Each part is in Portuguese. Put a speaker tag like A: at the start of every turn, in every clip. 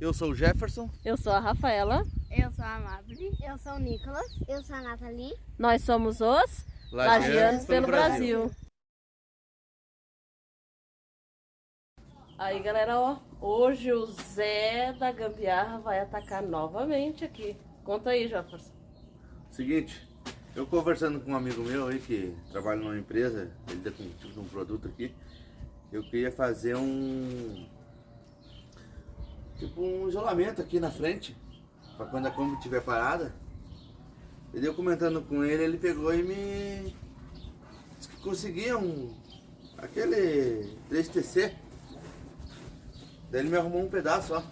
A: Eu sou o Jefferson.
B: Eu sou a Rafaela.
C: Eu sou a Amabile. Eu sou o Nicolas. Eu sou a Nathalie.
B: Nós somos os Lagianos pelo Brasil. Aí, galera, ó, hoje o Zé da Gambiarra vai atacar novamente aqui. Conta aí, Jefferson.
A: Seguinte, eu conversando com um amigo meu aí que trabalha numa empresa, ele dá com um produto aqui, eu queria fazer um isolamento aqui na frente, para quando a Kombi estiver parada. E eu comentando com ele, ele pegou e me disse que conseguia aquele 3TC. Daí ele me arrumou um pedaço, ó.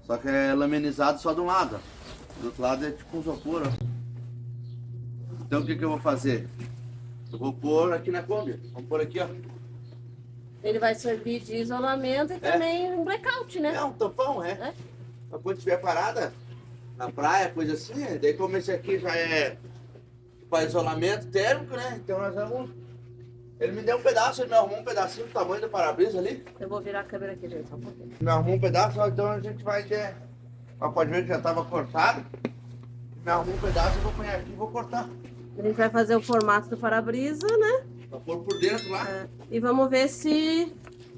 A: Só que é laminizado só de um lado, ó. Do outro lado é tipo um isopor, ó. Então o que eu vou fazer? Eu vou pôr aqui na Kombi. Vamos pôr aqui, ó.
B: Ele vai servir de isolamento e também um blackout, né?
A: É um tampão, é. Pra quando estiver parada na praia, coisa assim. Daí como esse aqui já é para isolamento térmico, né? Então nós vamos... Ele me deu um pedaço, ele me arrumou um pedacinho do tamanho do para-brisa ali.
B: Eu vou virar a câmera aqui, gente, só um pouquinho.
A: Me arrumou um pedaço, então a gente vai ter... Mas pode ver que já estava cortado. Me arrumou um pedaço, eu vou pôr aqui e vou cortar.
B: A gente vai fazer o formato do para-brisa, né?
A: Pra pôr por dentro lá.
B: É. E vamos ver se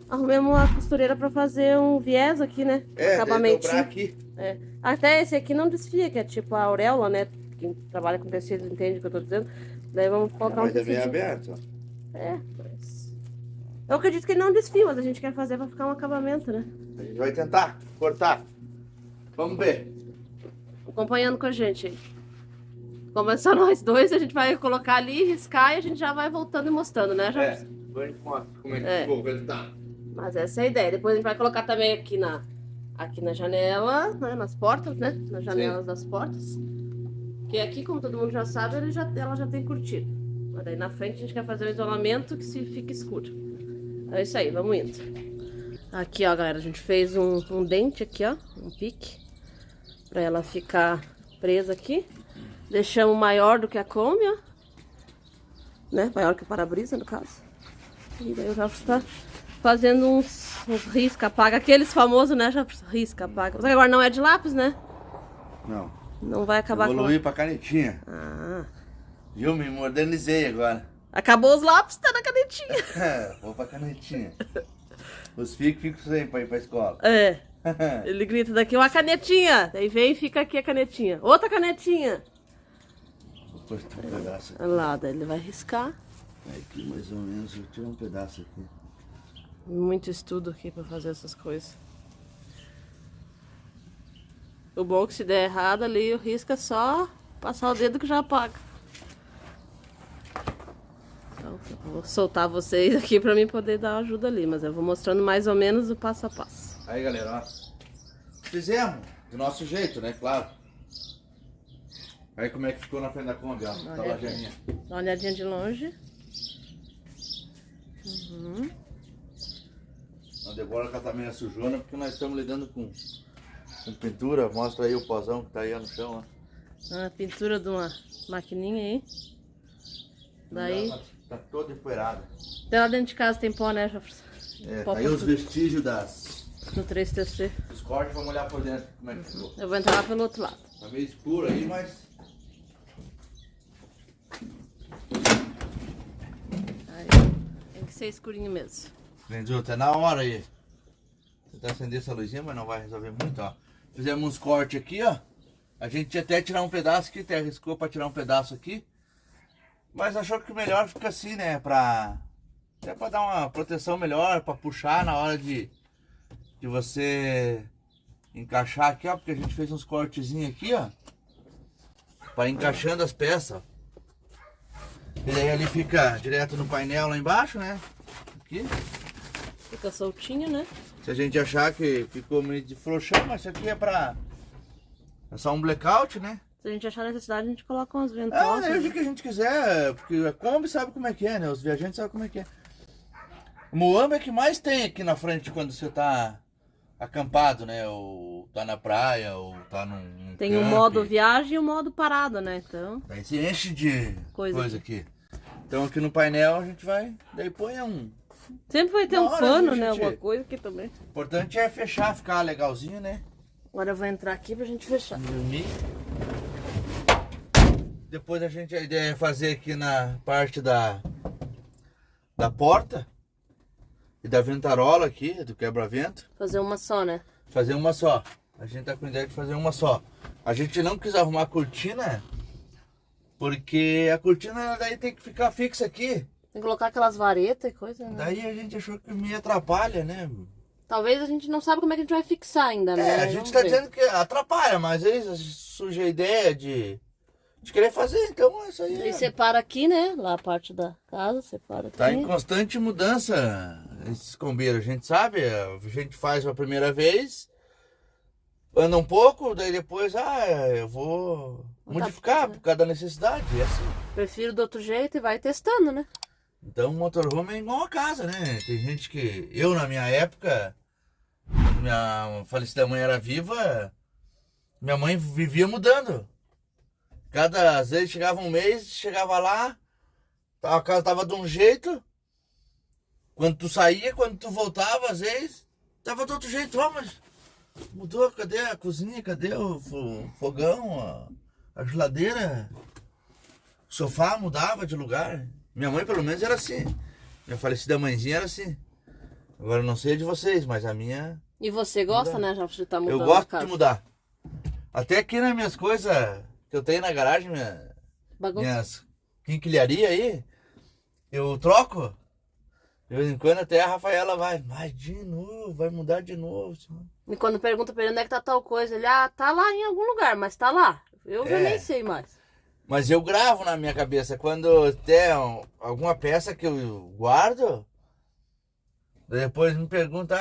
B: arrumemos uma costureira para fazer um viés aqui, né?
A: Acabamento. Aqui.
B: É. Até esse aqui não desfia, que é tipo a auréola, né? Quem trabalha com tecido entende o que eu tô dizendo. Daí vamos colocar um tecido.
A: Mas é bem aberto, ó.
B: É, mas... Eu acredito que ele não desfia, mas a gente quer fazer para ficar um acabamento, né?
A: A gente vai tentar cortar. Vamos ver.
B: Acompanhando com a gente aí. Como é só nós dois, a gente vai colocar ali, riscar e a gente já vai voltando e mostrando, né, Jorge?
A: Depois a gente mostra como é que ficou o resultado.
B: Mas essa é a ideia. Depois a gente vai colocar também aqui na janela, né, nas portas, né? Nas janelas das portas. Que aqui, como todo mundo já sabe, ela já tem cortina. Mas daí na frente a gente quer fazer o isolamento que se fica escuro. É isso aí, vamos indo. Aqui, ó, galera, a gente fez um dente aqui, ó, um pique. Pra ela ficar presa aqui. Deixamos maior do que a Kombi, ó. Né? Maior que o para-brisa, no caso. E daí o Jefferson tá fazendo uns risca-apaga. Aqueles famosos, né? Já risca-apaga. Mas agora não é de lápis, né?
A: Não.
B: Não vai acabar
A: Evoluí pra canetinha.
B: Ah.
A: Viu? Me modernizei agora.
B: Acabou os lápis, tá na canetinha.
A: Vou pra canetinha. Os ficam sem pra ir pra escola.
B: É. Ele grita daqui, uma canetinha. Daí vem e fica aqui a canetinha. Outra canetinha.
A: Vou cortar um pedaço aqui.
B: Olha lá, daí ele vai riscar.
A: Aqui mais ou menos, vou tirar um pedaço aqui.
B: Muito estudo aqui pra fazer essas coisas. O bom é que se der errado ali, o risco é só passar o dedo que já apaga. Então, eu vou soltar vocês aqui pra mim poder dar ajuda ali, mas eu vou mostrando mais ou menos o passo a passo.
A: Aí, galera, ó. Fizemos do nosso jeito, né? Claro. Aí como é que ficou na frente da Kombi, ó. Tá lá, Janinha.
B: Dá uma olhadinha de longe. Uhum.
A: A Débora que ela tá meio sujona, porque nós estamos lidando com pintura. Mostra aí o pozão que tá aí no chão, ó.
B: A pintura de uma maquininha aí. Daí...
A: Tá toda empoeirada.
B: Até lá dentro de casa tem pó, né, Jefferson?
A: Tá aí os vestígios
B: No 3TC.
A: dos cortes, vamos olhar por dentro como é que ficou.
B: Eu vou entrar lá pelo outro lado.
A: Tá meio escuro aí, mas...
B: Aí, tem que ser escurinho mesmo.
A: Renzo, tá na hora aí. Tentar acender essa luzinha, mas não vai resolver muito, ó. Fizemos uns cortes aqui, ó. A gente ia até tirar um pedaço aqui, até arriscou pra tirar um pedaço aqui. Mas achou que melhor fica assim, né? Até pra dar uma proteção melhor, pra puxar na hora de você encaixar aqui, ó. Porque a gente fez uns cortezinhos aqui, ó. Pra encaixando as peças, ó. E daí ele fica direto no painel lá embaixo, né? Aqui.
B: Fica soltinho, né?
A: Se a gente achar que ficou meio de frouxão, mas isso aqui é só um blackout, né?
B: Se a gente achar necessidade, a gente coloca umas
A: É,
B: ventosas.
A: é o que a gente quiser, porque a Kombi sabe como é que é, né? Os viajantes sabem como é que é. O Moamba é que mais tem aqui na frente quando você tá acampado, né? Ou tá na praia, ou tá num
B: Tem o modo viagem e o modo parada, né? Então...
A: Daí se enche de
B: coisa
A: aqui. Então aqui no painel a gente vai, daí põe
B: Sempre vai ter
A: Na
B: um
A: hora,
B: pano,
A: viu,
B: né?
A: gente?
B: Alguma coisa aqui também.
A: O importante é fechar, ficar legalzinho, né?
B: Agora eu vou entrar aqui pra gente fechar.
A: Dormir. Depois a ideia é fazer aqui na parte da porta e da ventarola aqui, do quebra-vento.
B: Fazer uma só, né?
A: Fazer uma só. A gente tá com ideia de fazer uma só. A gente não quis arrumar a cortina, porque a cortina daí tem que ficar fixa aqui.
B: Tem que colocar aquelas varetas e coisa, né?
A: Daí a gente achou que me atrapalha, né?
B: Talvez a gente não sabe como é que a gente vai fixar ainda, né?
A: A gente tá dizendo que atrapalha, mas aí surge a ideia de querer fazer, então é isso aí.
B: E separa aqui, né? Lá a parte da casa, separa aqui.
A: Tá em constante mudança esses combeiros, a gente sabe, a gente faz a primeira vez, anda um pouco, daí depois, eu vou modificar por causa da necessidade, é assim.
B: Prefiro do outro jeito e vai testando, né?
A: Então o motorhome é igual a casa, né? Tem gente que, eu na minha época, quando minha falecida mãe era viva, minha mãe vivia mudando. Às vezes chegava um mês, chegava lá, a casa tava de um jeito. Quando tu saía, quando tu voltava, às vezes, tava de outro jeito. Mas mudou, cadê a cozinha, cadê o fogão, a geladeira? O sofá mudava de lugar. Minha mãe pelo menos era assim. Minha falecida mãezinha era assim. Agora eu não sei de vocês, mas a minha...
B: E você gosta, né? Já você tá mudando.
A: Eu gosto
B: a casa.
A: de mudar. Até aqui nas minhas coisas que eu tenho na garagem, minhas quinquilharias aí, eu troco. De vez em quando até a Rafaela vai de novo, vai mudar de novo.
B: E quando pergunta pra ele onde é que tá tal coisa, ele, tá lá em algum lugar, mas tá lá. Eu já nem sei mais.
A: Mas eu gravo na minha cabeça, quando tem alguma peça que eu guardo, depois me pergunta,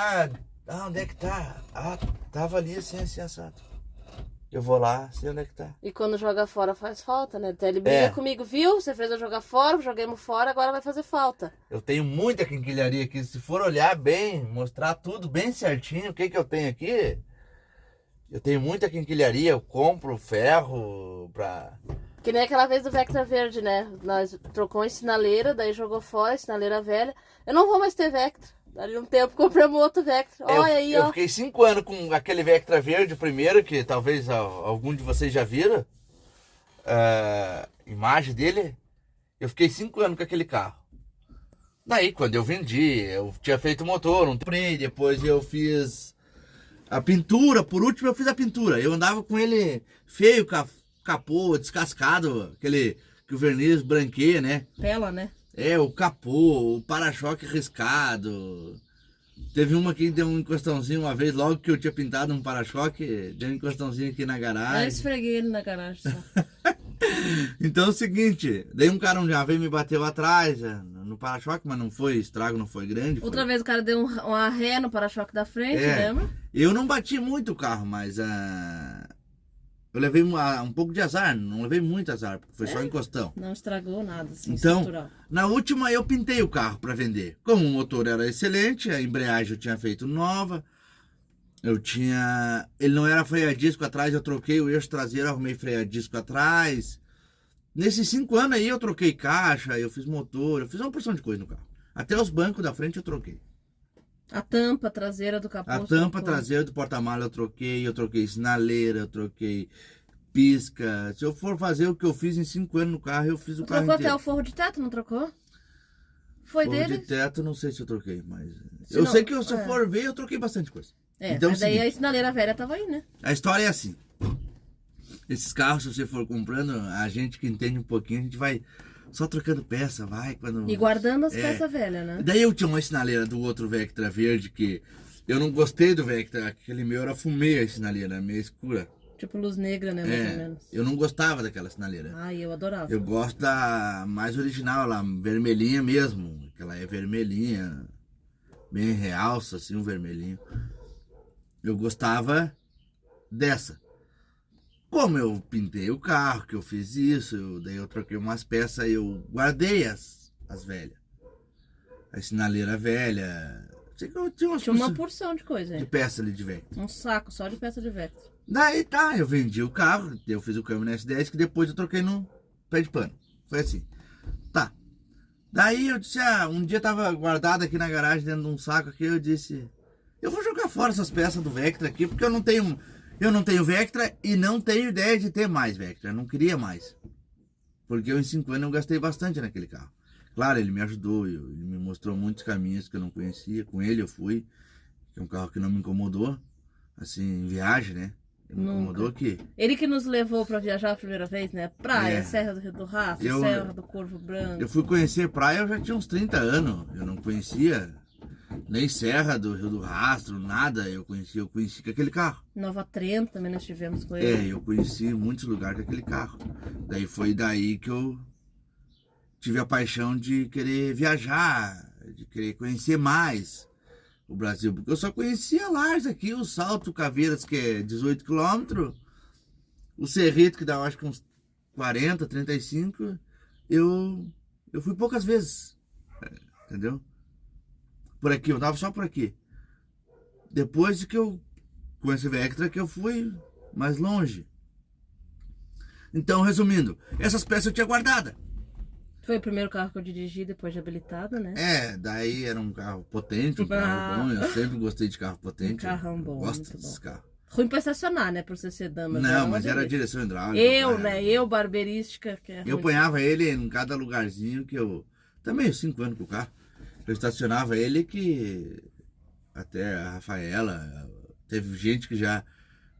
A: onde é que tá? Tava ali assim, assado. Eu vou lá, sei onde é que tá.
B: E quando joga fora faz falta, né? Até ele briga comigo, viu? Você fez eu jogar fora, joguemos fora, agora vai fazer falta.
A: Eu tenho muita quinquilharia aqui. Se for olhar bem, mostrar tudo bem certinho, o que eu tenho aqui, eu tenho muita quinquilharia. Eu compro ferro pra...
B: Que nem aquela vez do Vectra verde, né? Nós trocou em sinaleira, daí jogou fora, sinaleira velha. Eu não vou mais ter Vectra. Dali um tempo compramos outro Vectra. Olha aí,
A: Eu fiquei 5 anos com aquele Vectra verde primeiro, que talvez algum de vocês já viram. Imagem dele. Eu fiquei 5 anos com aquele carro. Daí, quando eu vendi, eu tinha feito o motor, não comprei. Depois eu fiz a pintura. Por último, eu fiz a pintura. Eu andava com ele feio, capô, descascado. Aquele que o verniz branqueia, né?
B: Tela, né?
A: O capô, o para-choque riscado. Teve uma que deu um encostãozinho uma vez, logo que eu tinha pintado um para-choque, deu um encostãozinho aqui na garagem.
B: Eu esfreguei ele na garagem só.
A: Então é o seguinte, daí um cara já veio e me bateu atrás no para-choque, mas não foi estrago, não foi grande.
B: Outra vez o cara deu uma ré no para-choque da frente, lembra?
A: Eu não bati muito o carro, mas eu levei um pouco de azar, não levei muito azar, porque foi só encostão.
B: Não estragou nada, assim,
A: então,
B: estrutural.
A: Na última eu pintei o carro para vender. Como o motor era excelente, a embreagem eu tinha feito nova, ele não era freio-a-disco atrás, eu troquei o eixo traseiro, arrumei freio-a-disco atrás. Nesses 5 anos aí eu troquei caixa, eu fiz motor, eu fiz uma porção de coisa no carro. Até os bancos da frente eu troquei.
B: A tampa traseira do capô.
A: A tampa traseira do porta-mala eu troquei sinaleira, eu troquei pisca. Se eu for fazer o que eu fiz em 5 anos no carro, eu fiz o carro
B: trocou
A: inteiro.
B: até o forro de teto, não trocou? Foi
A: forro
B: dele?
A: de teto, não sei se eu troquei, mas... eu sei que se eu for ver, eu troquei bastante coisa. Então,
B: mas daí a sinaleira velha tava aí, né?
A: A história é assim. Esses carros, se você for comprando, a gente que entende um pouquinho, a gente vai só trocando peça,
B: E guardando as peças velhas, né?
A: Daí eu tinha uma sinaleira do outro Vectra verde que eu não gostei do Vectra, aquele meu era fumê a sinaleira, meio escura.
B: Tipo luz negra, né, mais ou menos.
A: Eu não gostava daquela sinaleira.
B: Eu adorava.
A: Eu gosto da mais original, lá, vermelhinha mesmo, que ela é vermelhinha, bem realça, assim, um vermelhinho. Eu gostava dessa. Como eu pintei o carro, que eu fiz isso, daí eu troquei umas peças, eu guardei as velhas. A sinaleira velha. Sei que eu tinha
B: uma porção de coisa aí.
A: De peça ali de Vectra.
B: Um saco só de peça de Vectra.
A: Daí eu vendi o carro, eu fiz o câmbio na S10, que depois eu troquei no pé de pano. Foi assim. Daí eu disse, um dia tava guardado aqui na garagem dentro de um saco aqui, eu disse, eu vou jogar fora essas peças do Vectra aqui, porque eu não tenho Vectra e não tenho ideia de ter mais Vectra, eu não queria mais. Porque eu em 5 anos eu gastei bastante naquele carro. Claro, ele me ajudou, ele me mostrou muitos caminhos que eu não conhecia, com ele eu fui, que é um carro que não me incomodou, assim, em viagem, né? Ele me incomodou aqui.
B: Ele que nos levou pra viajar a primeira vez, né? Praia, Serra do Rio do Rastro, Serra do Corvo Branco.
A: Eu fui conhecer praia, eu já tinha uns 30 anos. Eu não conhecia nem Serra do Rio do Rastro, nada. Eu conheci com aquele carro.
B: Nova Trento também nós tivemos com ele.
A: Eu conheci muitos lugares com aquele carro. Daí foi daí que eu tive a paixão de querer viajar, de querer conhecer mais o Brasil, porque eu só conhecia Lages aqui, o Salto Caveiras, que é 18 quilômetros, o Cerrito, que dá acho que uns 40, 35, eu fui poucas vezes, entendeu? Por aqui, eu tava só por aqui. Depois de que eu conheci Vectra, que eu fui mais longe. Então, resumindo, essas peças eu tinha guardada.
B: Foi o primeiro carro que eu dirigi depois de habilitado, né?
A: Daí era um carro potente, um carro bom. Eu sempre gostei de carro potente.
B: Um carrão bom,
A: gosto desses carros.
B: Ruim pra estacionar, né? Por ser sedã.
A: Não, mas era a direção hidráulica.
B: Eu, barbeirística. Que é
A: eu ponhava ele em cada lugarzinho que eu... Também 5 anos com o carro. Eu estacionava ele que... Até a Rafaela... Teve gente que já...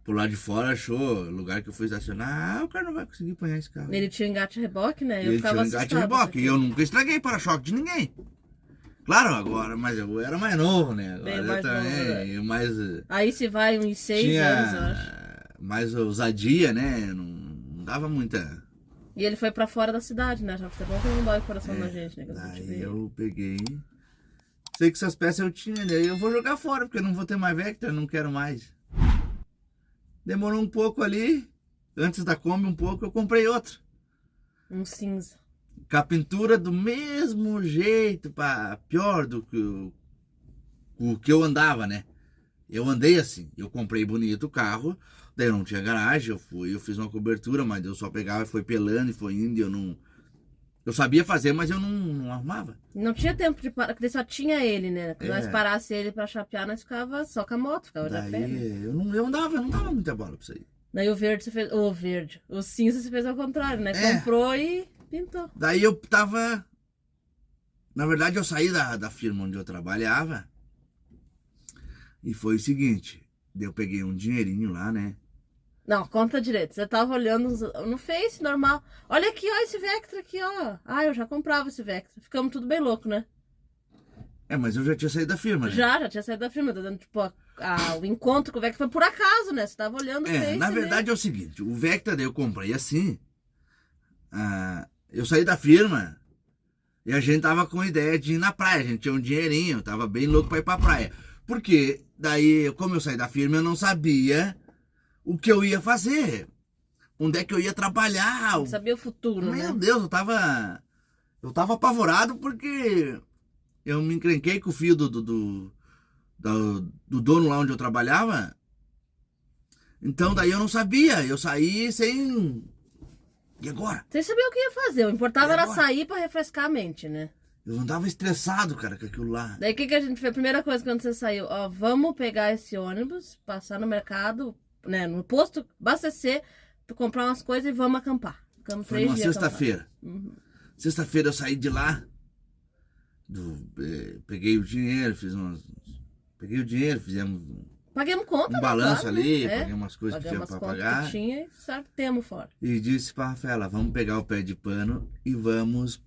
A: Por lá de fora achou lugar que eu fui estacionar, o cara não vai conseguir apanhar esse carro.
B: Ele tinha engate-reboque, né?
A: Ele tinha engate-reboque e eu nunca estraguei para-choque de ninguém. Claro, agora, mas eu era mais novo, né? Agora eu também, mais...
B: Aí se vai uns 6 anos, eu acho.
A: Mais ousadia, né? Não dava muita...
B: E ele foi pra fora da cidade, né? Já foi bom que não dói o coração da gente, né?
A: Daí eu peguei... Sei que essas peças eu tinha, né? Eu vou jogar fora, porque eu não vou ter mais Vectra, eu não quero mais. Demorou um pouco ali, antes da Kombi um pouco, eu comprei outro.
B: Um cinza.
A: Com a pintura do mesmo jeito, pior do que o que eu andava, né? Eu andei assim, eu comprei bonito o carro, daí eu não tinha garagem, eu fiz uma cobertura, mas eu só pegava e foi pelando e foi indo, eu sabia fazer, mas eu não arrumava.
B: Não tinha tempo de parar, porque só tinha ele, né? Quando nós parasse ele pra chapear, nós ficava só com a moto, ficava
A: daí,
B: de pé. Né?
A: Eu não dava muita bola pra isso aí.
B: Daí o verde você fez. O cinza você fez ao contrário, né? Comprou e pintou.
A: Daí eu tava. Na verdade, eu saí da firma onde eu trabalhava. E foi o seguinte: eu peguei um dinheirinho lá, né?
B: Não, conta direito. Você tava olhando no Face, normal. Olha aqui, ó, esse Vectra aqui, ó. Eu já comprava esse Vectra. Ficamos tudo bem louco, né?
A: Mas eu já tinha saído da firma, né?
B: Já tinha saído da firma. Tô dando, tipo, o encontro com o Vectra foi por acaso, né? Você tava olhando o Face.
A: Na verdade é o seguinte, o Vectra eu comprei assim. Eu saí da firma e a gente tava com a ideia de ir na praia. A gente tinha um dinheirinho, tava bem louco pra ir pra praia. Porque daí, como eu saí da firma, eu não sabia o que eu ia fazer. Onde é que eu ia trabalhar.
B: Não sabia o futuro, né?
A: Meu Deus, eu tava apavorado porque eu me encrenquei com o filho do dono lá onde eu trabalhava. Então daí eu não sabia, eu saí sem... E agora?
B: Sem saber o que ia fazer, o importava era sair pra refrescar a mente, né?
A: Eu andava estressado, cara, com aquilo lá.
B: Daí o que a gente fez? A primeira coisa quando você saiu, vamos pegar esse ônibus, passar no mercado, né, no posto, abastecer, comprar umas coisas e vamos acampar. Ficamos 3 dias.
A: Foi uma sexta-feira. Sexta-feira eu saí de lá, peguei o dinheiro, fizemos
B: paguemos conta,
A: um balanço,
B: claro,
A: ali,
B: né?
A: paguei umas coisas que tinha pra pagar.
B: Que tinha e temos fora.
A: E disse pra Rafaela, vamos pegar o pé de pano e vamos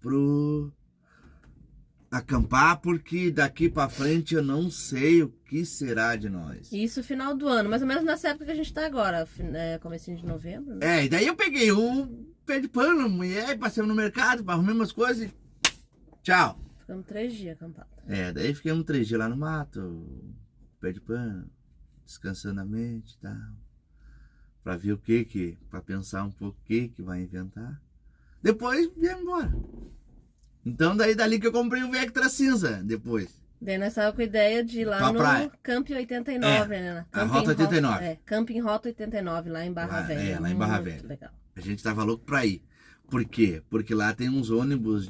A: acampar, porque daqui pra frente eu não sei o que será de nós.
B: Isso final do ano, mais ou menos nessa época que a gente tá agora, comecinho de novembro. Né?
A: E daí eu peguei o pé de pano, mulher, passei no mercado, arrumei umas coisas e tchau.
B: Ficamos 3 dias acampados.
A: Daí ficamos 3 dias lá no mato, pé de pano, descansando a mente e tal. Pra ver pra pensar um pouco o que vai inventar. Depois viemos embora. Então dali que eu comprei o Vectra cinza, depois.
B: Daí nós estávamos com a ideia de ir lá no
A: praia.
B: Camping 89, né?
A: A Rota 89.
B: Camping Rota 89, lá em Barra Velha.
A: Lá em Barra Velha.
B: Legal.
A: A gente tava louco pra ir. Por quê? Porque lá tem uns ônibus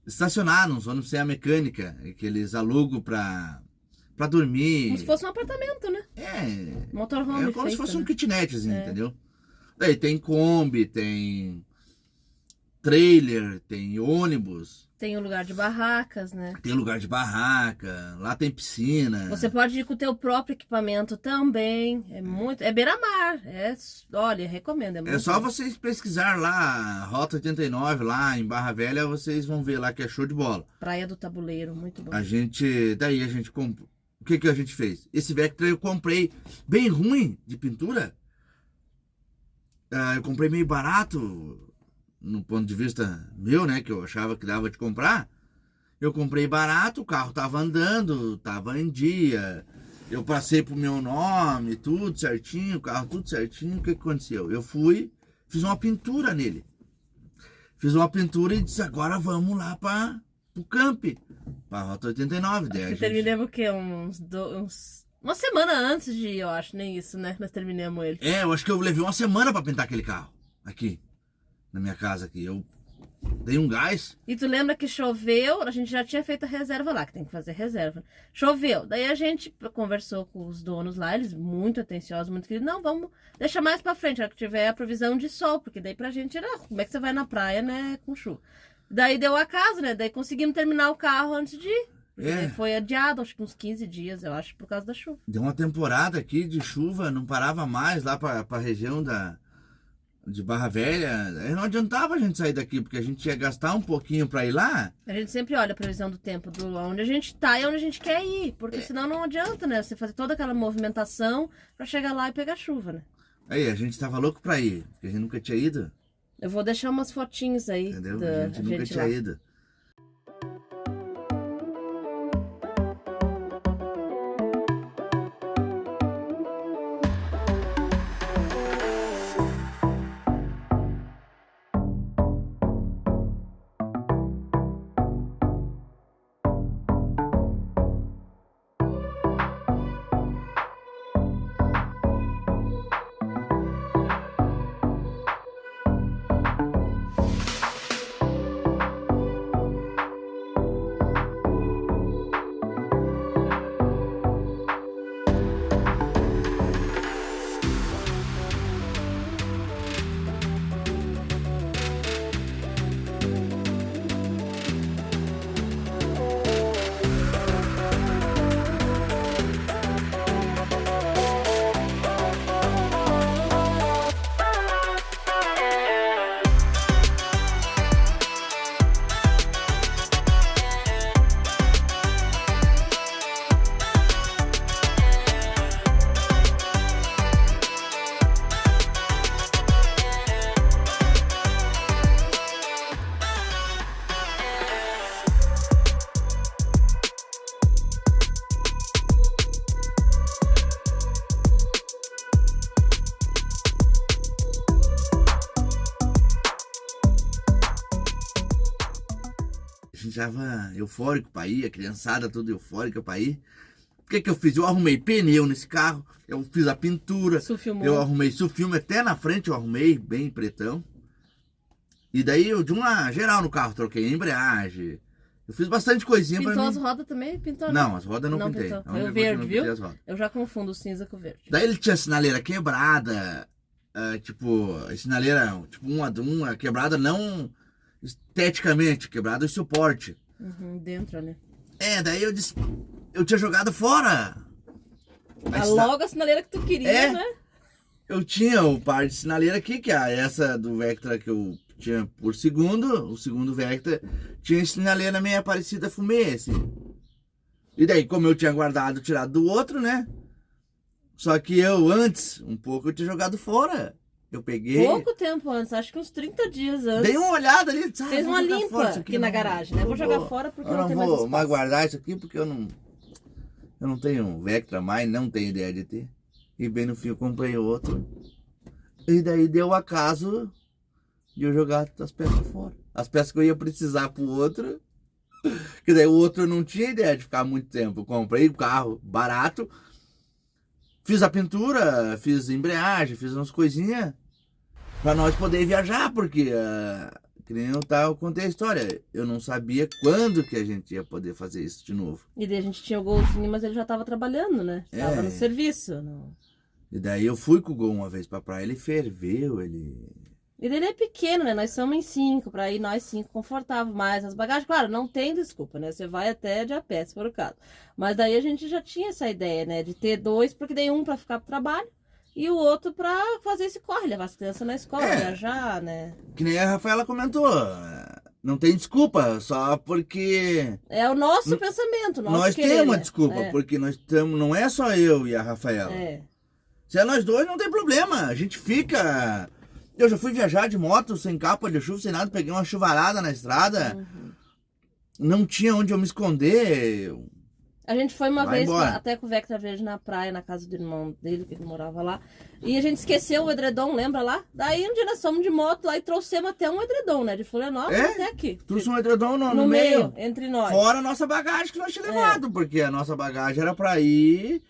A: estacionar nos ônibus sem a mecânica, que eles alugam pra dormir.
B: Como se fosse um apartamento, né? Motorhome
A: É como se
B: feito,
A: fosse
B: né?
A: um kitnetzinho, entendeu? Daí tem Kombi, tem trailer, tem ônibus.
B: Tem um lugar de barracas, né?
A: Tem lugar de barraca, lá tem piscina.
B: Você pode ir com o teu próprio equipamento também. É beira-mar. Olha, recomendo.
A: É só vocês pesquisar lá, Rota 89, lá em Barra Velha, vocês vão ver lá que é show de bola.
B: Praia do Tabuleiro, muito bom.
A: Daí a gente comprou. O que a gente fez? Esse Vectra eu comprei bem ruim de pintura. Eu comprei meio barato, no ponto de vista meu, né? Que eu achava que dava de comprar. Eu comprei barato, o carro tava andando, tava em dia. Eu passei pro meu nome, tudo certinho, o carro tudo certinho. O que aconteceu? Eu fiz uma pintura nele. Fiz uma pintura e disse, agora vamos lá para o camp, para a Rota 89.
B: Acho que terminamos o quê? Uma semana antes de ir, eu acho, nem isso, né? Nós terminamos ele.
A: Eu acho que eu levei uma semana para pintar aquele carro, aqui, na minha casa aqui. Eu dei um gás.
B: E tu lembra que choveu, a gente já tinha feito a reserva lá, que tem que fazer reserva. Choveu, daí a gente conversou com os donos lá, eles muito atenciosos, muito queridos. Não, vamos deixar mais pra frente, na hora que tiver a previsão de sol, porque daí pra gente era, como é que você vai na praia, né, com chuva. Daí deu acaso, né, daí conseguimos terminar o carro antes de ir. Daí foi adiado, acho que uns 15 dias, eu acho, por causa da chuva.
A: Deu uma temporada aqui de chuva, não parava mais lá pra região de Barra Velha. Aí não adiantava a gente sair daqui, porque a gente ia gastar um pouquinho pra ir lá.
B: A gente sempre olha a previsão do tempo, onde a gente tá e onde a gente quer ir, porque senão não adianta, né, você fazer toda aquela movimentação pra chegar lá e pegar chuva, né.
A: Aí, a gente tava louco pra ir, porque a gente nunca tinha ido.
B: Eu vou deixar umas fotinhos aí.
A: Entendeu? A gente nunca tinha
B: lá.
A: ido. A gente tava eufórico pra ir, a criançada toda eufórica pra ir. O que eu fiz? Eu arrumei pneu nesse carro, eu fiz a pintura, eu arrumei sulfilme, até na frente eu arrumei, bem pretão. E daí eu de uma geral no carro, troquei a embreagem, eu fiz bastante coisinha pra mim.
B: Pintou as rodas também? Pintou,
A: não, as rodas não pintei.
B: Pintou. Foi o verde, viu? Eu já confundo o cinza com o verde.
A: Daí ele tinha a sinaleira quebrada, tipo, a sinaleira, tipo, uma quebrada não esteticamente, quebrada o suporte.
B: Dentro, né?
A: Daí eu disse, eu tinha jogado fora.
B: Logo a sinaleira que tu queria, né?
A: Eu tinha o par de sinaleira aqui, que é essa do Vectra que eu tinha por segundo, o segundo Vectra, tinha sinaleira meio parecida fumê, assim. E daí, como eu tinha guardado, tirado do outro, né? Só que eu, antes, um pouco, eu tinha jogado fora. Eu peguei...
B: Pouco tempo antes, acho que uns 30 dias antes.
A: Dei uma olhada ali.
B: Fez uma limpa aqui na garagem, né? Vou jogar fora porque não tem mais espaço.
A: Eu não vou mais guardar isso aqui porque eu não tenho Vectra mais, não tenho ideia de ter. E bem no fim eu comprei outro. E daí deu acaso de eu jogar as peças fora. As peças que eu ia precisar pro outro. Que daí o outro eu não tinha ideia de ficar muito tempo. Eu comprei o carro barato. Fiz a pintura, fiz a embreagem, fiz umas coisinhas. Pra nós poder viajar, porque que nem eu contei a história. Eu não sabia quando que a gente ia poder fazer isso de novo.
B: E daí a gente tinha o golzinho, mas ele já tava trabalhando, né? Tava no serviço.
A: E daí eu fui com o Gol uma vez pra praia, ele ferveu, ele...
B: E daí ele é pequeno, né? Nós somos em 5, pra ir nós 5 confortável. Mas as bagagens, claro, não tem desculpa, né? Você vai até de a pé, se for o caso. Mas daí a gente já tinha essa ideia, né? De ter 2, porque daí um pra ficar pro trabalho e o outro pra fazer esse corre, levar as crianças na escola, viajar, né?
A: Que nem a Rafaela comentou, não tem desculpa, só porque...
B: É o nosso pensamento,
A: nós
B: querer,
A: temos uma
B: né?
A: desculpa, porque nós estamos, não é só eu e a Rafaela. Se é nós dois, não tem problema, a gente fica... Eu já fui viajar de moto, sem capa de chuva, sem nada, peguei uma chuvarada na estrada, não tinha onde eu me esconder.
B: A gente foi uma vez
A: embora.
B: até com o Vectra Verde na praia, na casa do irmão dele, que ele morava lá. E a gente esqueceu o edredom, lembra lá? Daí um dia nós fomos de moto lá e trouxemos até um edredom, né? De Florianópolis até aqui.
A: Trouxe um edredom
B: no meio, entre nós.
A: Fora a nossa bagagem que nós tínhamos levado, porque a nossa bagagem era pra ir...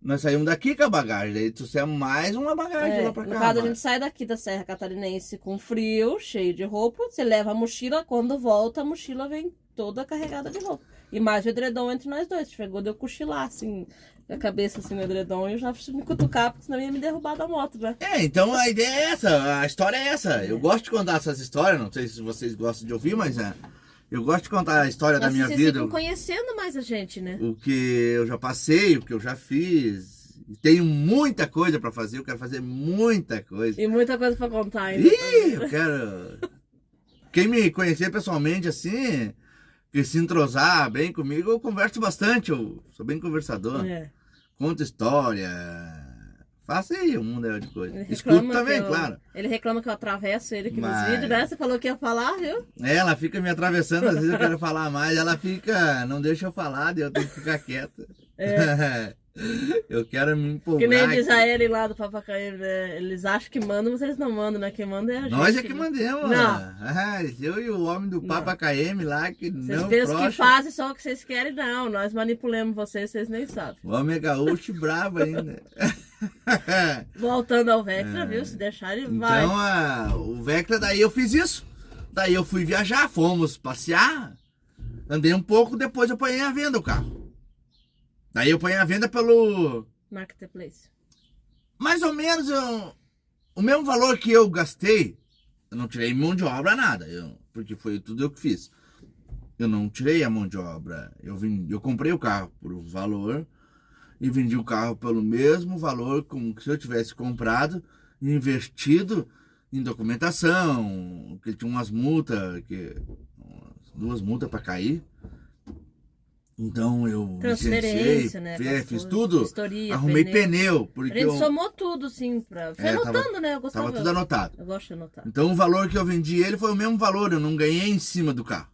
A: Nós saímos daqui com a bagagem, daí trouxemos mais uma bagagem lá pra cá.
B: No caso, a gente sai daqui da Serra Catarinense com frio, cheio de roupa. Você leva a mochila, quando volta, a mochila vem toda carregada de roupa. E mais o edredom entre nós dois. Chegou de eu cochilar, assim, a cabeça assim no edredom, e eu já fui me cutucar, porque senão ia me derrubar da moto, já.
A: Então a ideia é essa, a história é essa. Eu gosto de contar essas histórias, não sei se vocês gostam de ouvir, mas eu gosto de contar a história da minha vida.
B: Vocês ficam conhecendo mais a gente, né?
A: O que eu já passei, o que eu já fiz. Tenho muita coisa pra fazer, eu quero fazer muita coisa.
B: E muita coisa pra contar ainda.
A: Eu quero... Quem me conhecer pessoalmente assim, que se entrosar bem comigo, eu converso bastante, eu sou bem conversador. Conto história, faço aí um monte de coisa. Escuto também, claro.
B: Ele reclama que eu atravesso ele aqui nos vídeos, né? Você falou que ia falar, viu?
A: Ela fica me atravessando, às vezes eu quero falar mais, ela fica, não deixa eu falar, daí eu tenho que ficar quieta. Eu quero me empolgar.
B: Que nem diz a ele lá do Papacaí, né? Eles acham que mandam, mas eles não mandam, né? Quem manda é a gente.
A: Nós é que mandamos.
B: Não.
A: Eu e o homem do Papa KM lá que
B: vocês
A: não
B: pensam que fazem só o que vocês querem, não. Nós manipulamos vocês, vocês nem sabem.
A: O homem é gaúcho e brabo ainda.
B: Voltando ao Vectra, viu? Se deixar ele vai.
A: Então, o Vectra, daí eu fiz isso. Daí eu fui viajar, fomos passear. Andei um pouco, depois eu apanhei a venda o carro. Daí eu apanhei a venda pelo...
B: Marketplace.
A: Mais ou menos o mesmo valor que eu gastei. Eu não tirei mão de obra, nada. Porque foi tudo eu que fiz. Eu não tirei a mão de obra. Eu comprei o carro por valor e vendi o carro pelo mesmo valor como se eu tivesse comprado e investido em documentação. Que tinha umas multas, 2 multas para cair. Então eu licenciei,
B: né,
A: fiz tudo,
B: vistoria,
A: arrumei pneu. Porque
B: a gente somou tudo, sim, foi anotando, né? Eu gostava.
A: Tava tudo anotado.
B: Eu gosto de anotar.
A: Então o valor que eu vendi ele foi o mesmo valor, eu não ganhei em cima do carro.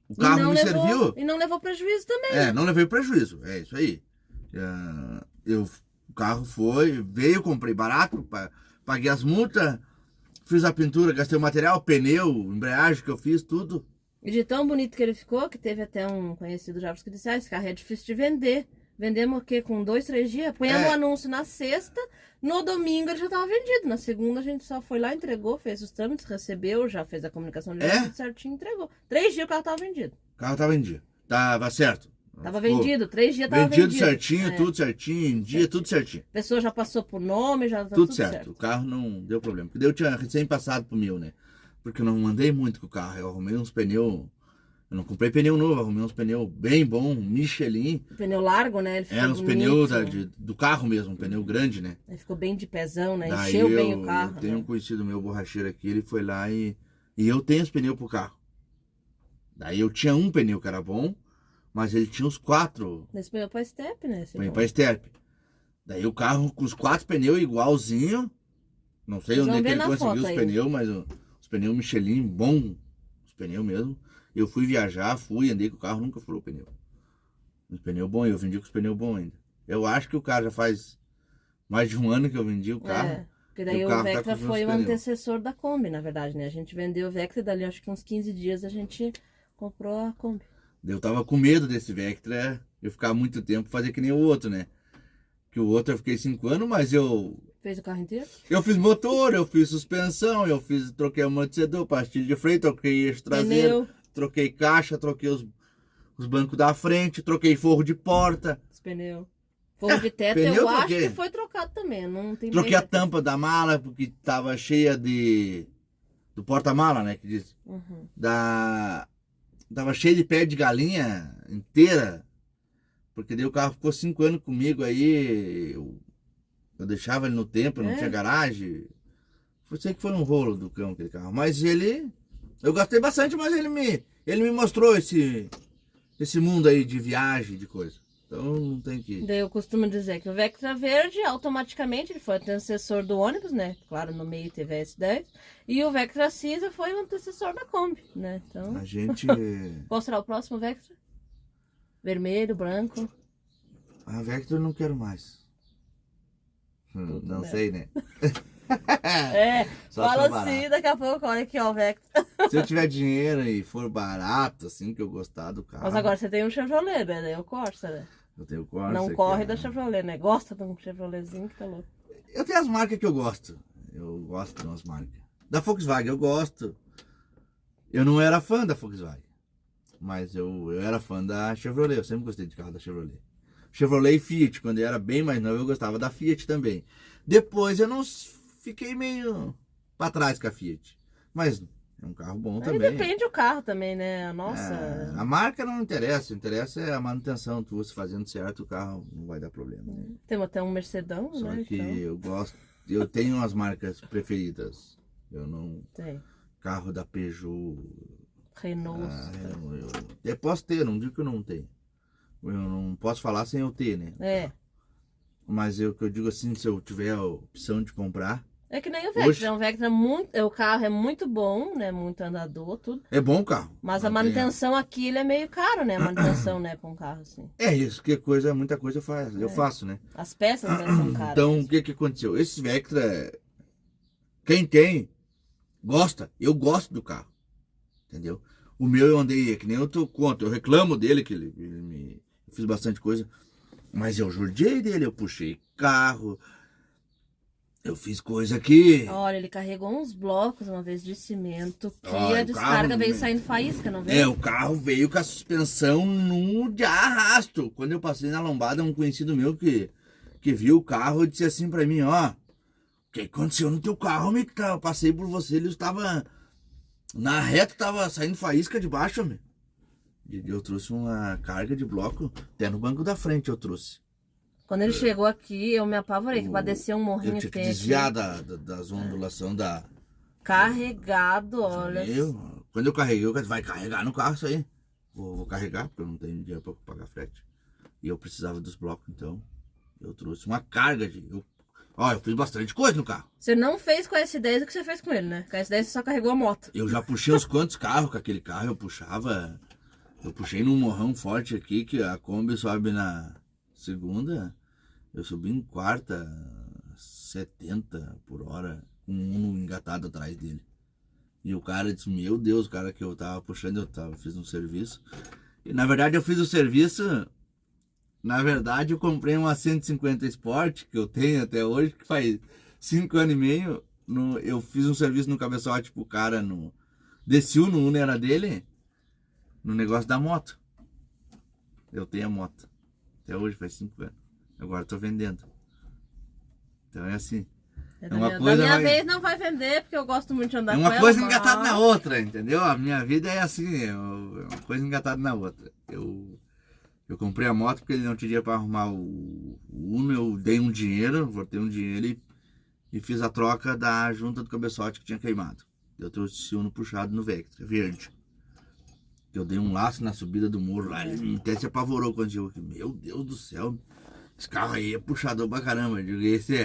A: O carro me serviu.
B: E não levou prejuízo também.
A: Não levei prejuízo, é isso aí. O carro veio, comprei barato, paguei as multas, fiz a pintura, gastei o material, pneu, embreagem que eu fiz, tudo.
B: E de tão bonito que ele ficou, que teve até um conhecido já que disse, esse carro é difícil de vender. Vendemos o quê? Com 2, 3 dias? Põemos o anúncio na sexta, no domingo ele já estava vendido. Na segunda a gente só foi lá, entregou, fez os trâmites, recebeu, já fez a comunicação tudo certinho, entregou. 3 dias o carro estava vendido.
A: O carro estava vendido. Tava certo.
B: Tava vendido, 3 dias tava
A: vendido. Certinho, tudo certinho, em dia, tudo certinho.
B: A pessoa já passou por nome, já tá
A: tudo certo. O carro não deu problema. Porque eu tinha recém passado pro meu, né? Porque eu não andei muito com o carro. Eu arrumei uns pneus. Eu não comprei pneu novo, arrumei uns pneus bem bons, Michelin.
B: Pneu largo, né? Ele ficou
A: uns pneus do carro mesmo, um pneu grande, né?
B: Ele ficou bem de pezão, né?
A: Daí
B: encheu bem o carro.
A: Eu tenho um conhecido meu borracheiro aqui, ele foi lá e eu tenho os pneus pro carro. Daí eu tinha um pneu que era bom, mas ele tinha os 4.
B: Esse pneu pra step, né?
A: Põe pra step. Daí o carro com os 4 pneus igualzinho. Não sei onde é que ele conseguiu os pneus, mas os pneus Michelin, bom. Os pneus mesmo. Eu fui viajar, andei com o carro, nunca furou o pneu. Os pneus bons, eu vendi com os pneus bons ainda. Eu acho que o carro já faz mais de um ano que eu vendi o carro.
B: Porque daí o Vectra foi o antecessor da Kombi, na verdade, né? A gente vendeu o Vectra e dali acho que uns 15 dias a gente comprou a Kombi.
A: Eu tava com medo desse Vectra, eu ficar muito tempo fazer que nem o outro, né? Que o outro eu fiquei 5 anos, mas
B: Fez o carro inteiro?
A: Eu fiz motor, eu fiz suspensão, troquei amortecedor, pastilha de freio, troquei eixo traseiro,
B: Pneu.
A: troquei caixa, troquei os bancos da frente, troquei forro de porta,
B: Os pneus. Forro de teto
A: pneu
B: eu acho
A: troquei.
B: que foi trocado também. Não tem
A: troquei
B: meio
A: a tampa da mala, porque tava cheia do porta-mala, né, que diz.
B: Uhum.
A: Tava cheio de pé de galinha inteira, porque daí o carro ficou 5 anos comigo aí, eu deixava ele no tempo, não tinha garagem. Sei que foi um rolo do cão aquele carro, mas eu gastei bastante, mas ele me mostrou esse mundo aí de viagem, de coisa. Então não tem que...
B: Daí eu costumo dizer que o Vectra verde, automaticamente, ele foi o antecessor do ônibus, né? Claro, no meio teve a S10. E o Vectra cinza foi o antecessor da Kombi, né? Então...
A: A gente...
B: Posso tirar o próximo Vectra? Vermelho, branco.
A: A Vector eu não quero mais. Não sei, né? Só
B: fala
A: se for barato.
B: assim, daqui a pouco, olha aqui, ó, o Vectra.
A: Se eu tiver dinheiro e for barato, assim, que eu gostar do carro...
B: Mas agora você tem um Chevrolet, né? Daí é o Corsa, né?
A: Eu tenho Corsa.
B: Não corre da Chevrolet, né? Gosta de um Chevroletzinho que tá louco.
A: Eu tenho as marcas que eu gosto. Eu gosto de umas marcas. Da Volkswagen eu gosto. Eu não era fã da Volkswagen. Mas eu era fã da Chevrolet. Eu sempre gostei de carro da Chevrolet. Chevrolet e Fiat. Quando eu era bem mais novo, eu gostava da Fiat também. Depois eu não fiquei meio pra trás com a Fiat. Mas é um carro bom
B: Aí
A: também.
B: depende do carro também, né? Nossa.
A: A marca não interessa. Interessa é a manutenção. Tu você fazendo certo, o carro não vai dar problema. Né?
B: Temos até um Mercedão,
A: Só
B: né?
A: que
B: Então,
A: eu gosto. Eu tenho umas marcas preferidas. Eu não...
B: tem.
A: Carro da Peugeot...
B: Renault.
A: Eu posso ter, não digo que eu não tenho. Eu não posso falar sem eu ter, né?
B: É.
A: Mas eu digo assim, se eu tiver a opção de comprar...
B: É que nem o Vectra.
A: Hoje-
B: É um Vectra muito. O carro é muito bom, né? Muito andador, tudo.
A: É bom o carro.
B: Mas a
A: Não tem-
B: manutenção aqui ele é meio caro, né? A manutenção, né? Com um carro assim.
A: É isso, que coisa, muita coisa eu faço, né?
B: As peças, né? São caras.
A: Então, o que aconteceu? Esse Vectra, quem tem, gosta. Eu gosto do carro. Entendeu? O meu eu andei, que nem eu conto, eu reclamo dele, que eu fiz bastante coisa. Mas eu judiei dele, eu puxei carro, eu fiz coisa aqui.
B: Olha, ele carregou uns blocos uma vez de cimento que
A: Olha,
B: a
A: o
B: descarga
A: carro,
B: veio
A: né?
B: saindo faísca, não veio?
A: O carro veio com a suspensão no de arrasto. Quando eu passei na lombada, um conhecido meu que viu o carro disse assim pra mim, ó, o que aconteceu no teu carro, meu? Eu passei por você, ele estava na reta, tava saindo faísca de baixo, meu. E eu trouxe uma carga de bloco, até no banco da frente eu trouxe.
B: Quando ele chegou aqui, eu me apavorei, que pra descer um morrinho
A: Eu tinha que
B: tem aqui,
A: desviar das ondulações da...
B: carregado, olha.
A: Quando eu carreguei, vai carregar no carro isso aí. Vou carregar, porque eu não tenho dinheiro pra pagar frete. E eu precisava dos blocos, então eu trouxe uma carga de... eu fiz bastante coisa no carro.
B: Você não fez com a S10 o que você fez com ele, né? Com a S10 você só carregou a moto.
A: Eu já puxei uns quantos carros com aquele carro, eu puxava... Eu puxei num morrão forte aqui, que a Kombi sobe na segunda, eu subi em quarta, 70 por hora, com um engatado atrás dele. E o cara disse, meu Deus, o cara que eu tava puxando, fiz um serviço. E na verdade eu fiz o serviço, eu comprei uma 150 Sport, que eu tenho até hoje, que faz 5 anos e meio. Eu fiz um serviço no cabeçote pro cara, desci no Uno era dele, no negócio da moto. Eu tenho a moto. Até hoje faz 5 anos. Agora tô vendendo. Então é assim.
B: Da
A: uma
B: minha,
A: coisa
B: da minha
A: vai-
B: vez não vai vender, porque eu gosto muito de andar
A: É
B: com
A: uma
B: ela.
A: coisa
B: mas-
A: engatada na outra, entendeu? A minha vida é assim, é uma coisa engatada na outra. Eu comprei a moto porque ele não tinha dinheiro para arrumar o Uno, eu dei um dinheiro, voltei um dinheiro e fiz a troca da junta do cabeçote que tinha queimado. Eu trouxe esse Uno puxado no Vectra, verde. Eu dei um laço na subida do morro lá, ele até se apavorou quando chegou aqui. Meu Deus do céu, esse carro aí é puxador pra caramba. Eu digo, esse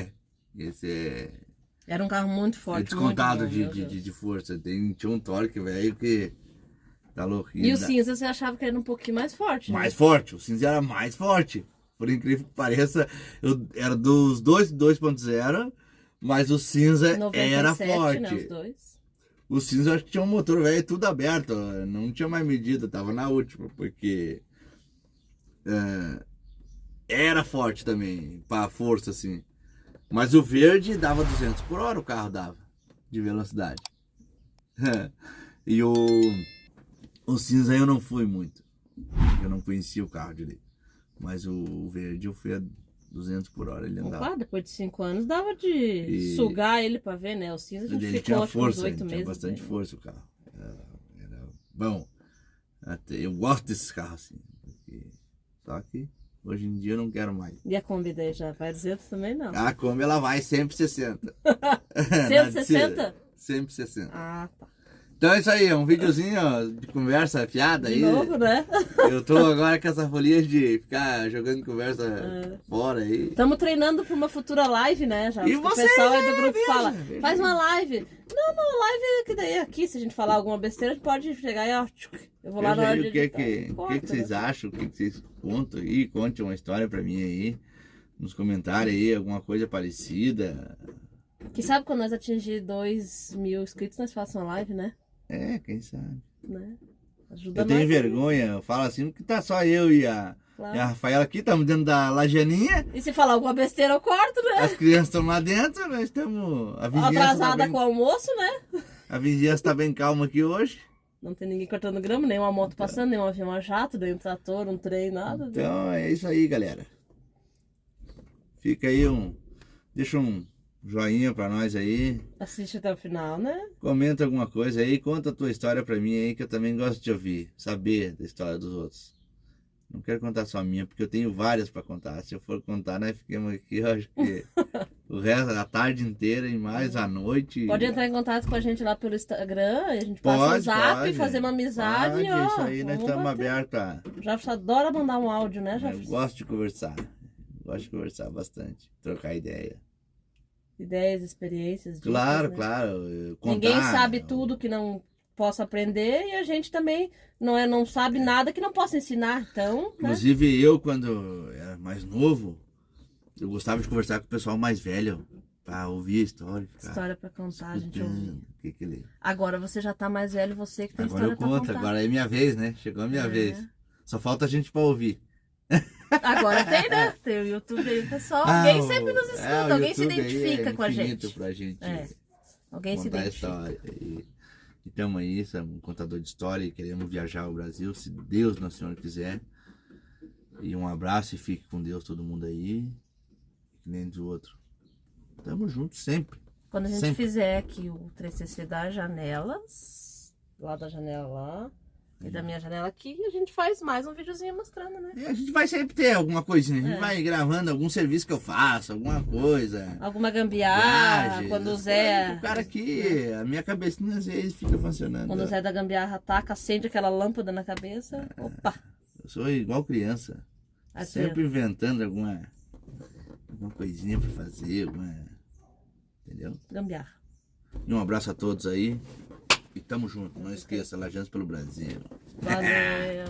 A: é
B: Era um carro muito forte.
A: descontado
B: muito bom, meu Deus.
A: de força. Tinha um torque, velho, que tá louco.
B: E o cinza você achava que era um pouquinho mais forte, né?
A: Mais forte, o cinza era mais forte. Por incrível que pareça, era dos dois 2.0, mas o cinza
B: 97,
A: era
B: né,
A: forte.
B: os dois.
A: O cinza eu acho que tinha um motor velho tudo aberto, ó, não tinha mais medida, tava na última, porque era forte também, pra força assim. Mas o verde dava 200 por hora, o carro dava, de velocidade. E o cinza eu não fui muito, eu não conhecia o carro direito. Mas o verde eu fui a 200 por hora, ele andava.
B: Opa, depois de 5 anos dava de sugar ele pra ver, né? O cinza a gente
A: Ele
B: ficou
A: tinha
B: acho que uns
A: força,
B: 8
A: ele
B: meses.
A: tinha bastante
B: né?
A: força o carro. Era bom. Eu gosto desses carros assim. Só que hoje em dia eu não quero mais.
B: E a Kombi daí já vai 200 também não?
A: A Kombi ela vai sempre 60.
B: 160?
A: Sempre 60.
B: Ah, tá.
A: Então é isso aí, é um videozinho ó, de conversa fiada
B: De
A: aí.
B: novo, né?
A: Eu tô agora com essa folia de ficar jogando conversa fora aí.
B: Estamos treinando para uma futura live, né? Já.
A: E
B: O
A: você,
B: pessoal aí do grupo
A: veja,
B: fala,
A: veja.
B: faz uma live. Não, live que daí aqui, se a gente falar alguma besteira, a gente pode chegar e ó, eu vou lá na
A: Veja
B: hora
A: aí
B: de
A: o que,
B: editar.
A: que vocês acham, o que vocês contam aí, conte uma história pra mim aí, nos comentários aí, alguma coisa parecida.
B: Que sabe quando nós atingir 2.000 inscritos, nós façamos uma live, né?
A: Quem sabe.
B: Né? Ajuda
A: Eu tenho
B: nós, né?
A: vergonha, eu falo assim, porque tá só eu e a
B: Claro.
A: Rafaela aqui, estamos dentro da lajaninha,
B: E se falar alguma besteira, eu corto, né?
A: as crianças estão lá dentro, nós estamos... A vizinhança tá
B: Atrasada
A: bem,
B: com o almoço, né?
A: a vizinhança tá bem calma aqui hoje.
B: Não tem ninguém cortando grama, nem uma moto passando, nem um avião a jato, nem um trator, um trem, nada.
A: Então é isso aí, galera. Fica aí deixa um joinha pra nós aí.
B: Assiste até o final, né?
A: Comenta alguma coisa aí, conta a tua história pra mim aí, que eu também gosto de ouvir, saber da história dos outros. Não quero contar só a minha, porque eu tenho várias pra contar. Se eu for contar, nós ficamos aqui, eu acho que o resto, a tarde inteira e mais a noite.
B: Pode entrar em contato com a gente lá pelo Instagram, a gente passa
A: Pode,
B: o zap,
A: pode.
B: fazer uma amizade.
A: Pode,
B: Ó,
A: isso aí nós
B: vamos
A: estamos
B: bater.
A: abertos a...
B: Já adora mandar um áudio, né? Já
A: Eu gosto de conversar. Gosto de conversar bastante, trocar ideia.
B: ideias, experiências. Dicas,
A: Claro,
B: né?
A: claro.
B: Ninguém
A: contar,
B: sabe tudo que não possa aprender e a gente também não sabe nada que não possa ensinar. Então, né?
A: Inclusive eu, quando era mais novo, eu gostava de conversar com o pessoal mais velho, pra ouvir a história. Ficar
B: História pra contar, a gente ouvir.
A: escutando o que ele...
B: Agora você já tá mais velho, você que tem
A: Agora eu
B: história pra
A: conto,
B: contar.
A: agora é minha vez, né? Chegou a minha vez. Só falta a gente pra ouvir.
B: Agora tem, né? Tem o YouTube aí, pessoal. Alguém sempre nos escuta,
A: o
B: alguém se
A: YouTube aí
B: identifica com a
A: infinito
B: gente.
A: pra gente
B: Alguém se
A: contar a
B: identifica.
A: história. E estamos aí, somos um contador de história e queremos viajar ao Brasil, se Deus, Nosso Senhor, quiser. E um abraço e fique com Deus todo mundo aí. Que nem do outro. Tamo junto sempre.
B: Quando a gente
A: Sempre.
B: fizer aqui o 3CC das janelas, lá da janela lá, e da minha janela aqui, a gente faz mais um videozinho mostrando, né?
A: E a gente vai sempre ter alguma coisinha. A gente
B: É.
A: vai gravando algum serviço que eu faço, alguma coisa.
B: Alguma gambiarra,
A: Viagens,
B: quando o
A: as
B: Zé...
A: coisas. O cara aqui, a minha cabecinha às vezes fica funcionando.
B: Quando o Zé da gambiarra ataca, acende aquela lâmpada na cabeça, opa!
A: Eu sou igual criança.
B: Aqui,
A: Sempre inventando alguma coisinha pra fazer, entendeu?
B: gambiarra.
A: E um abraço a todos aí. E tamo junto. Não esqueça, Lajantes pelo Brasil.
B: Valeu!